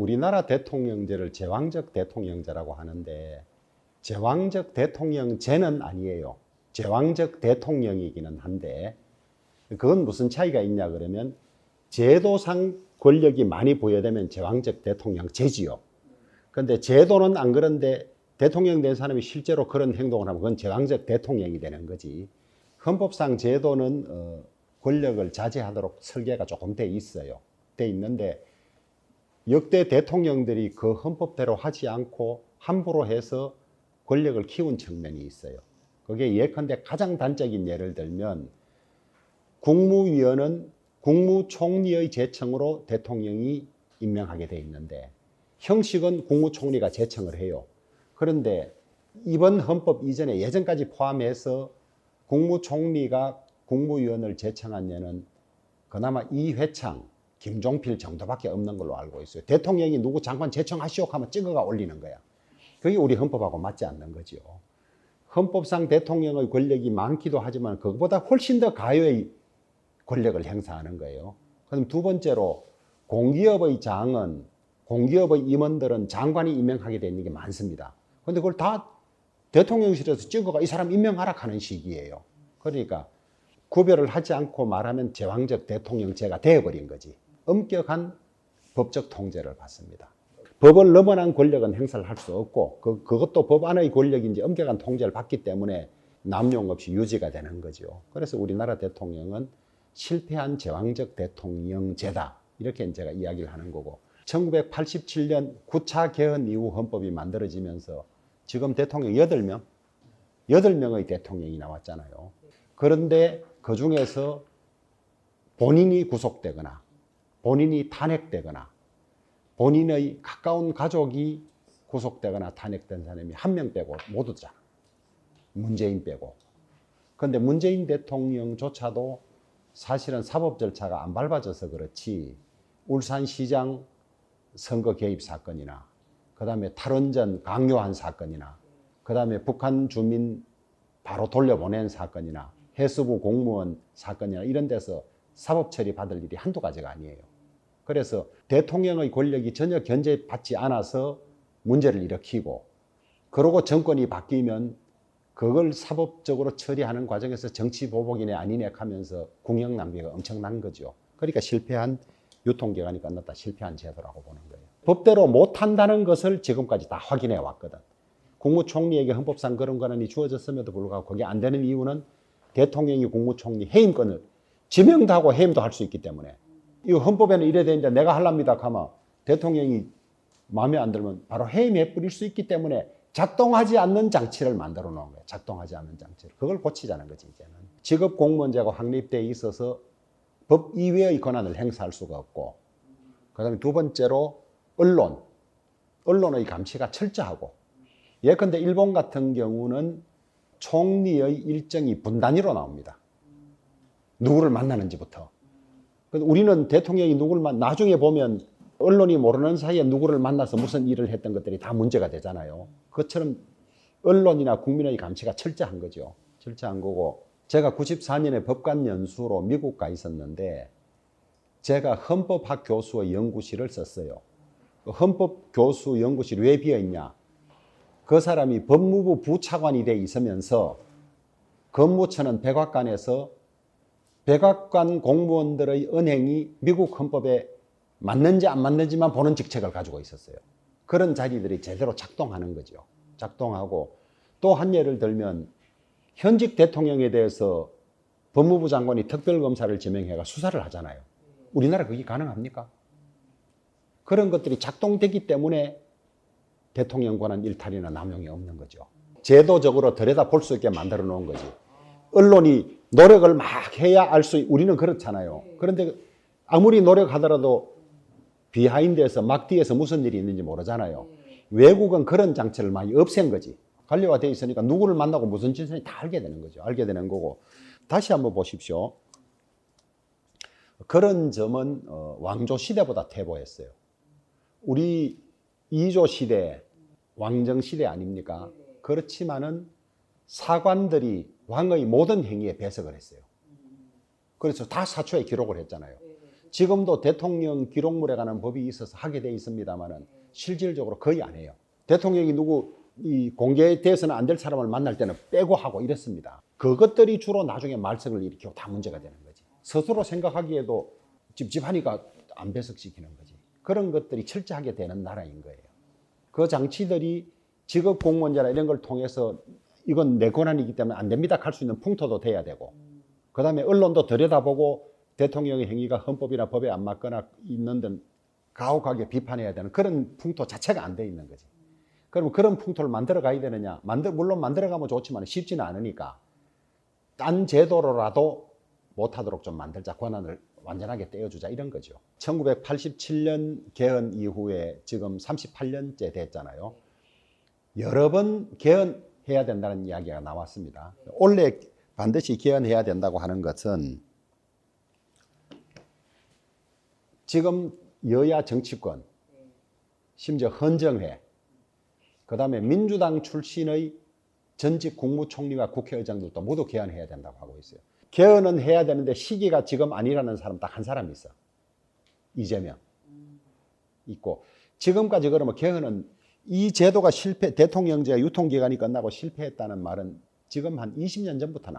우리나라 대통령제를 제왕적 대통령제라고 하는데 제왕적 대통령제는 아니에요. 제왕적 대통령이기는 한데 그건 무슨 차이가 있냐 그러면 제도상 권력이 많이 부여되면 제왕적 대통령제지요. 그런데 제도는 안 그런데 대통령 된 사람이 실제로 그런 행동을 하면 그건 제왕적 대통령이 되는 거지. 헌법상 제도는 권력을 자제하도록 설계가 조금 돼 있어요. 돼 있는데 역대 대통령들이 그 헌법대로 하지 않고 함부로 해서 권력을 키운 측면이 있어요. 그게 예컨대 가장 단적인 예를 들면 국무위원은 국무총리의 제청으로 대통령이 임명하게 돼 있는데 형식은 국무총리가 제청을 해요. 그런데 이번 헌법 이전에 예전까지 포함해서 국무총리가 국무위원을 제청한 예는 그나마 이회창, 김종필 정도밖에 없는 걸로 알고 있어요. 대통령이 누구 장관 제청하시오 하면 찍어가 올리는 거야. 그게 우리 헌법하고 맞지 않는 거죠. 헌법상 대통령의 권력이 많기도 하지만 그것보다 훨씬 더 가요의 권력을 행사하는 거예요. 그럼 두 번째로 공기업의 장은 공기업의 임원들은 장관이 임명하게 되는 게 많습니다. 그런데 그걸 다 대통령실에서 찍어가 이 사람 임명하라 하는 식이에요. 그러니까 구별을 하지 않고 말하면 제왕적 대통령제가 되어버린 거지. 엄격한 법적 통제를 받습니다. 법을 넘어난 권력은 행사를 할 수 없고 그것도 법 안의 권력인지 엄격한 통제를 받기 때문에 남용 없이 유지가 되는 거죠. 그래서 우리나라 대통령은 실패한 제왕적 대통령제다. 이렇게 제가 이야기를 하는 거고 1987년 9차 개헌 이후 헌법이 만들어지면서 지금 대통령 8명의 대통령이 나왔잖아요. 그런데 그 중에서 본인이 구속되거나 본인이 탄핵되거나 본인의 가까운 가족이 구속되거나 탄핵된 사람이 한 명 빼고 모두잖아. 문재인 빼고. 그런데 문재인 대통령조차도 사실은 사법 절차가 안 밟아져서 그렇지 울산시장 선거 개입 사건이나 그다음에 탈원전 강요한 사건이나 그다음에 북한 주민 바로 돌려보낸 사건이나 해수부 공무원 사건이나 이런 데서 사법 처리 받을 일이 한두 가지가 아니에요. 그래서 대통령의 권력이 전혀 견제받지 않아서 문제를 일으키고 그러고 정권이 바뀌면 그걸 사법적으로 처리하는 과정에서 정치 보복이네 아니네 하면서 국력 낭비가 엄청난 거죠. 그러니까 실패한 유통기간이 끝났다. 실패한 제도라고 보는 거예요. 법대로 못한다는 것을 지금까지 다 확인해 왔거든. 국무총리에게 헌법상 그런 권한이 주어졌음에도 불구하고 그게 안 되는 이유는 대통령이 국무총리 해임권을 지명도 하고 해임도 할 수 있기 때문에 이 헌법에는 이래 되는데 내가 하랍니다 하면 대통령이 마음에 안 들면 바로 해임해 버릴 수 있기 때문에 작동하지 않는 장치를 만들어 놓은 거예요. 작동하지 않는 장치를. 그걸 고치자는 거지 이제는. 직업 공무원제가 확립되어 있어서 법 이외의 권한을 행사할 수가 없고 그다음에 두 번째로 언론의 감시가 철저하고 예컨대 일본 같은 경우는 총리의 일정이 분 단위로 나옵니다. 누구를 만나는지부터. 우리는 대통령이 누구를 나중에 보면 언론이 모르는 사이에 누구를 만나서 무슨 일을 했던 것들이 다 문제가 되잖아요. 그것처럼 언론이나 국민의 감시가 철저한 거죠. 철저한 거고 제가 94년에 법관 연수로 미국 가 있었는데 제가 헌법학 교수의 연구실을 썼어요. 헌법 교수 연구실이 왜 비어있냐. 그 사람이 법무부 부차관이 돼 있으면서 법무처는 백악관에서 백악관 공무원들의 언행이 미국 헌법에 맞는지 안 맞는지만 보는 직책을 가지고 있었어요. 그런 자리들이 제대로 작동하는 거죠. 작동하고 또 한 예를 들면 현직 대통령에 대해서 법무부 장관이 특별검사를 지명해가 수사를 하잖아요. 우리나라 그게 가능합니까? 그런 것들이 작동되기 때문에 대통령 권한 일탈이나 남용이 없는 거죠. 제도적으로 들여다볼 수 있게 만들어 놓은 거지. 언론이 노력을 막 해야 알 수, 우리는 그렇잖아요. 그런데 아무리 노력하더라도 비하인드에서 막 뒤에서 무슨 일이 있는지 모르잖아요. 외국은 그런 장치를 많이 없앤 거지. 관리화되어 있으니까 누구를 만나고 무슨 짓을 다 알게 되는 거죠. 알게 되는 거고. 다시 한번 보십시오. 그런 점은 왕조 시대보다 퇴보했어요. 우리 이조 시대, 왕정 시대 아닙니까? 그렇지만은 사관들이 왕의 모든 행위에 배석을 했어요. 그래서 다 사초에 기록을 했잖아요. 지금도 대통령 기록물에 관한 법이 있어서 하게 돼 있습니다만은 실질적으로 거의 안 해요. 대통령이 누구 이 공개돼서는 안 될 사람을 만날 때는 빼고 하고 이랬습니다. 그것들이 주로 나중에 말썽을 일으키고 다 문제가 되는 거지. 스스로 생각하기에도 찝찝하니까 안 배석시키는 거지. 그런 것들이 철저하게 되는 나라인 거예요. 그 장치들이 직업 공무원제나 이런 걸 통해서 이건 내 권한이기 때문에 안 됩니다 할 수 있는 풍토도 돼야 되고, 그 다음에 언론도 들여다보고 대통령의 행위가 헌법이나 법에 안 맞거나 있는 데는 가혹하게 비판해야 되는 그런 풍토 자체가 안 돼 있는 거지. 그러면 그런 풍토를 만들어 가야 되느냐? 물론 만들어 가면 좋지만 쉽지는 않으니까 딴 제도로라도 못하도록 좀 만들자, 권한을 완전하게 떼어주자, 이런 거죠. 1987년 개헌 이후에 지금 38년째 됐잖아요. 여러 번 개헌해야 된다는 이야기가 나왔습니다. 원래 반드시 개헌해야 된다고 하는 것은 지금 여야 정치권, 심지어 헌정회, 그 다음에 민주당 출신의 전직 국무총리와 국회의장들도 모두 개헌해야 된다고 하고 있어요. 개헌은 해야 되는데 시기가 지금 아니라는 사람 딱 한 사람 있어. 이재명 있고, 지금까지 그러면 개헌은 이 제도가 대통령제가 유통기간이 끝나고 실패했다는 말은 지금 한 20년 전부터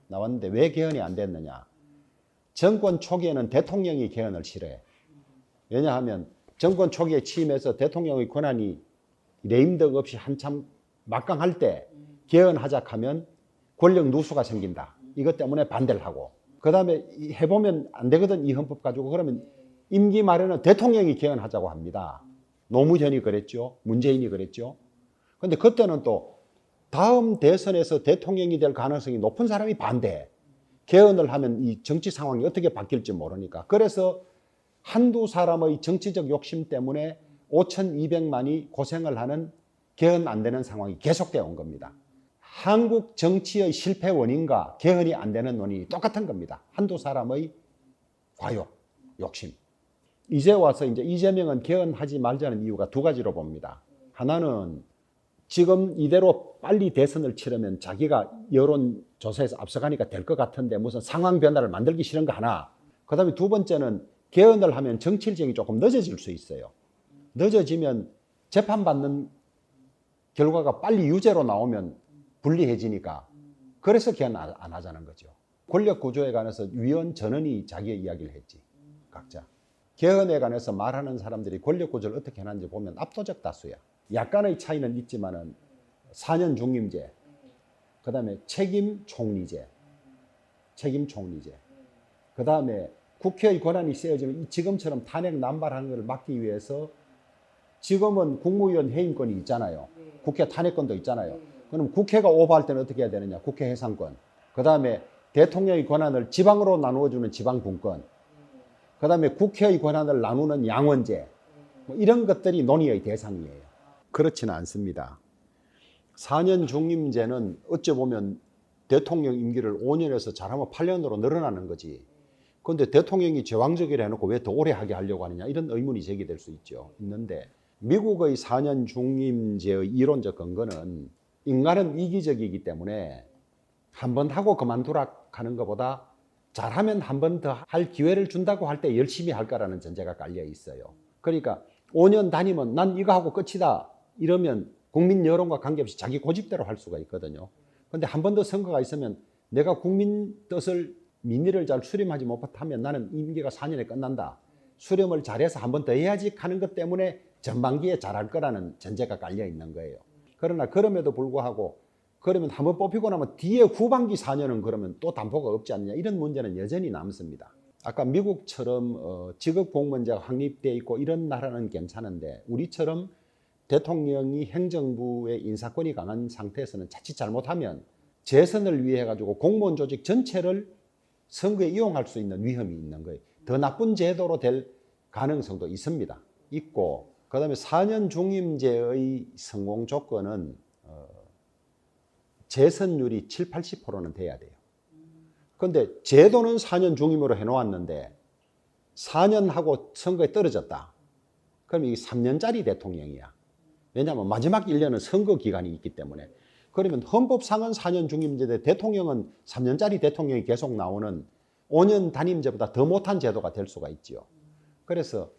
나왔는데 왜 개헌이 안 됐느냐? 정권 초기에는 대통령이 개헌을 싫어해. 왜냐하면 정권 초기에 취임해서 대통령의 권한이 레임덕 없이 한참 막강할 때 개헌하자 하면 권력 누수가 생긴다. 이것 때문에 반대를 하고, 그 다음에 해보면 안 되거든, 이 헌법 가지고. 그러면 임기 말에는 대통령이 개헌하자고 합니다. 노무현이 그랬죠. 문재인이 그랬죠. 그런데 그때는 또 다음 대선에서 대통령이 될 가능성이 높은 사람이 반대해. 개헌을 하면 이 정치 상황이 어떻게 바뀔지 모르니까. 그래서 한두 사람의 정치적 욕심 때문에 5,200만이 고생을 하는 개헌 안 되는 상황이 계속되어 온 겁니다. 한국 정치의 실패 원인과 개헌이 안 되는 원인이 똑같은 겁니다. 한두 사람의 과욕, 욕심. 이제 와서 이제 이재명은 개헌하지 말자는 이유가 두 가지로 봅니다. 하나는 지금 이대로 빨리 대선을 치르면 자기가 여론조사에서 앞서가니까 될 것 같은데 무슨 상황 변화를 만들기 싫은 거 하나. 그 다음에 두 번째는 개헌을 하면 정치 일정이 조금 늦어질 수 있어요. 늦어지면 재판받는 결과가 빨리 유죄로 나오면 불리해지니까. 그래서 개헌 안 하자는 거죠. 권력 구조에 관해서 위원 전원이 자기의 이야기를 했지, 각자. 개헌에 관해서 말하는 사람들이 권력 구조를 어떻게 해놨는지 보면 압도적 다수야. 약간의 차이는 있지만은 4년 중임제, 그 다음에 책임 총리제, 그 다음에 국회의 권한이 세워지면 지금처럼 탄핵 남발하는 것을 막기 위해서 지금은 국무위원 해임권이 있잖아요. 국회 탄핵권도 있잖아요. 그럼 국회가 오버할 때는 어떻게 해야 되느냐? 국회 해산권. 그 다음에 대통령의 권한을 지방으로 나누어주는 지방분권. 그 다음에 국회의 권한을 나누는 양원제. 뭐 이런 것들이 논의의 대상이에요. 그렇지는 않습니다. 4년 중임제는 어찌 보면 대통령 임기를 5년에서 잘하면 8년으로 늘어나는 거지. 그런데 대통령이 제왕적이라 해놓고 왜 더 오래 하게 하려고 하느냐, 이런 의문이 제기될 수 있는데, 미국의 4년 중임제의 이론적 근거는 인간은 이기적이기 때문에 한 번 하고 그만두라 하는 것보다 잘하면 한 번 더 할 기회를 준다고 할 때 열심히 할 거라는 전제가 깔려 있어요. 그러니까 5년 다니면 난 이거 하고 끝이다 이러면 국민 여론과 관계없이 자기 고집대로 할 수가 있거든요. 그런데 한 번 더 선거가 있으면 내가 국민 뜻을, 민의를 잘 수렴하지 못하면 나는 임기가 4년에 끝난다. 수렴을 잘해서 한 번 더 해야지 하는 것 때문에 전반기에 잘할 거라는 전제가 깔려 있는 거예요. 그러나 그럼에도 불구하고 그러면 한 번 뽑히고 나면 뒤에 후반기 4년은 그러면 또 담보가 없지 않느냐, 이런 문제는 여전히 남습니다. 아까 미국처럼 직업 공무원제가 확립되어 있고 이런 나라는 괜찮은데, 우리처럼 대통령이 행정부의 인사권이 강한 상태에서는 자칫 잘못하면 재선을 위해 가지고 공무원 조직 전체를 선거에 이용할 수 있는 위험이 있는 거예요. 더 나쁜 제도로 될 가능성도 있고, 그 다음에 4년 중임제의 성공 조건은 재선율이 7, 80%는 돼야 돼요. 그런데 제도는 4년 중임으로 해놓았는데 4년 하고 선거에 떨어졌다. 그럼 이게 3년짜리 대통령이야. 왜냐하면 마지막 1년은 선거 기간이 있기 때문에. 그러면 헌법상은 4년 중임제인데 대통령은 3년짜리 대통령이 계속 나오는 5년 단임제보다 더 못한 제도가 될 수가 있지요. 그래서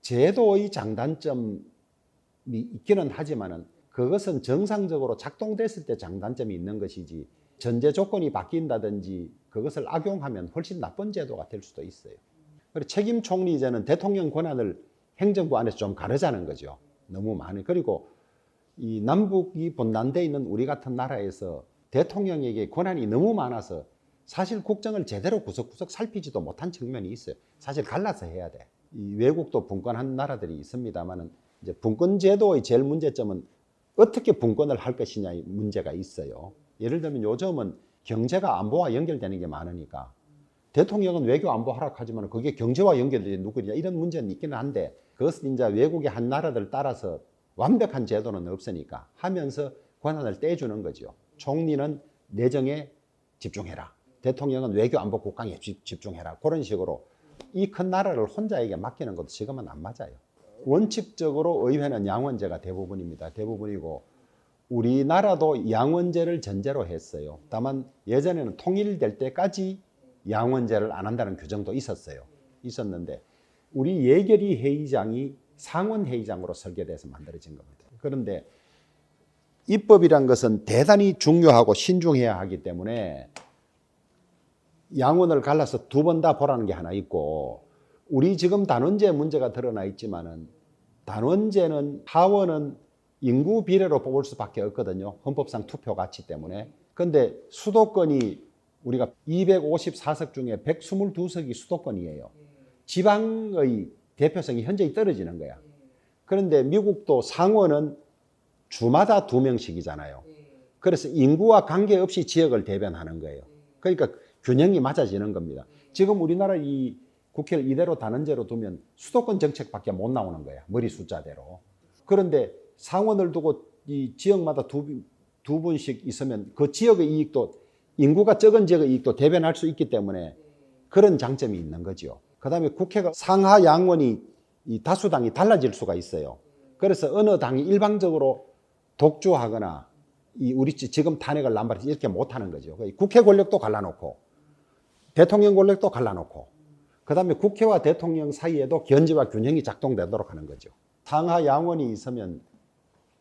제도의 장단점이 있기는 하지만은 그것은 정상적으로 작동됐을 때 장단점이 있는 것이지 전제 조건이 바뀐다든지 그것을 악용하면 훨씬 나쁜 제도가 될 수도 있어요. 그리고 책임 총리제는 대통령 권한을 행정부 안에서 좀 가르자는 거죠. 너무 많이. 그리고 이 남북이 분단되어 있는 우리 같은 나라에서 대통령에게 권한이 너무 많아서 사실 국정을 제대로 구석구석 살피지도 못한 측면이 있어요. 사실 갈라서 해야 돼. 이 외국도 분권한 나라들이 있습니다만은 이제 분권 제도의 제일 문제점은 어떻게 분권을 할 것이냐의 문제가 있어요. 예를 들면 요즘은 경제가 안보와 연결되는 게 많으니까 대통령은 외교 안보 하락하지만 그게 경제와 연결되는 누구냐 이런 문제는 있기는 한데 그것은 이제 외국의 한 나라들 따라서 완벽한 제도는 없으니까 하면서 권한을 떼주는 거죠. 총리는 내정에 집중해라. 대통령은 외교 안보 국방에 집중해라. 그런 식으로 이 큰 나라를 혼자에게 맡기는 것도 지금은 안 맞아요. 원칙적으로 의회는 양원제가 대부분입니다. 대부분이고 우리나라도 양원제를 전제로 했어요. 다만 예전에는 통일될 때까지 양원제를 안 한다는 규정도 있었어요. 있었는데 우리 예결위 회의장이 상원회의장으로 설계돼서 만들어진 겁니다. 그런데 입법이란 것은 대단히 중요하고 신중해야 하기 때문에 양원을 갈라서 두 번 다 보라는 게 하나 있고 우리 지금 단원제 문제가 드러나 있지만은 단원제는 하원은 인구 비례로 뽑을 수밖에 없거든요. 헌법상 투표 가치 때문에. 그런데 수도권이 우리가 254석 중에 122석이 수도권이에요. 지방의 대표성이 현저히 떨어지는 거야. 그런데 미국도 상원은 주마다 2명씩이잖아요. 그래서 인구와 관계없이 지역을 대변하는 거예요. 그러니까 균형이 맞아지는 겁니다. 지금 우리나라 이 국회를 이대로 단원제로 두면 수도권 정책밖에 못 나오는 거야. 머리 숫자대로. 그런데 상원을 두고 이 지역마다 두 분씩 있으면 그 지역의 이익도 인구가 적은 지역의 이익도 대변할 수 있기 때문에 그런 장점이 있는 거죠. 그 다음에 국회가 상하 양원이 이 다수당이 달라질 수가 있어요. 그래서 어느 당이 일방적으로 독주하거나 이 우리 지금 탄핵을 남발해서 이렇게 못하는 거죠. 국회 권력도 갈라놓고 대통령 권력도 갈라놓고 그 다음에 국회와 대통령 사이에도 견제와 균형이 작동되도록 하는 거죠. 상하 양원이 있으면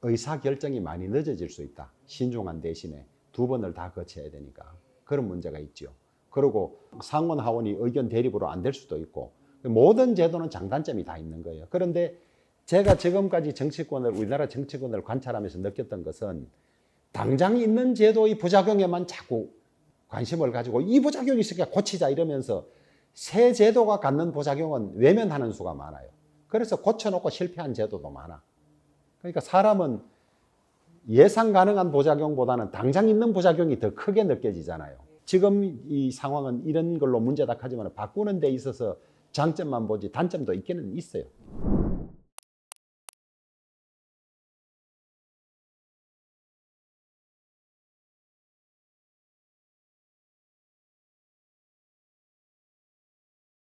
의사결정이 많이 늦어질 수 있다. 신중한 대신에 두 번을 다 거쳐야 되니까 그런 문제가 있죠. 그리고 상원 하원이 의견 대립으로 안 될 수도 있고 모든 제도는 장단점이 다 있는 거예요. 그런데 제가 지금까지 우리나라 정치권을 관찰하면서 느꼈던 것은 당장 있는 제도의 부작용에만 자꾸 관심을 가지고 이 부작용이 있으니까 고치자 이러면서 새 제도가 갖는 부작용은 외면하는 수가 많아요. 그래서 고쳐놓고 실패한 제도도 많아. 그러니까 사람은 예상 가능한 부작용보다는 당장 있는 부작용이 더 크게 느껴지잖아요. 지금 이 상황은 이런 걸로 문제다 하지만 바꾸는 데 있어서 장점만 보지 단점도 있기는 있어요.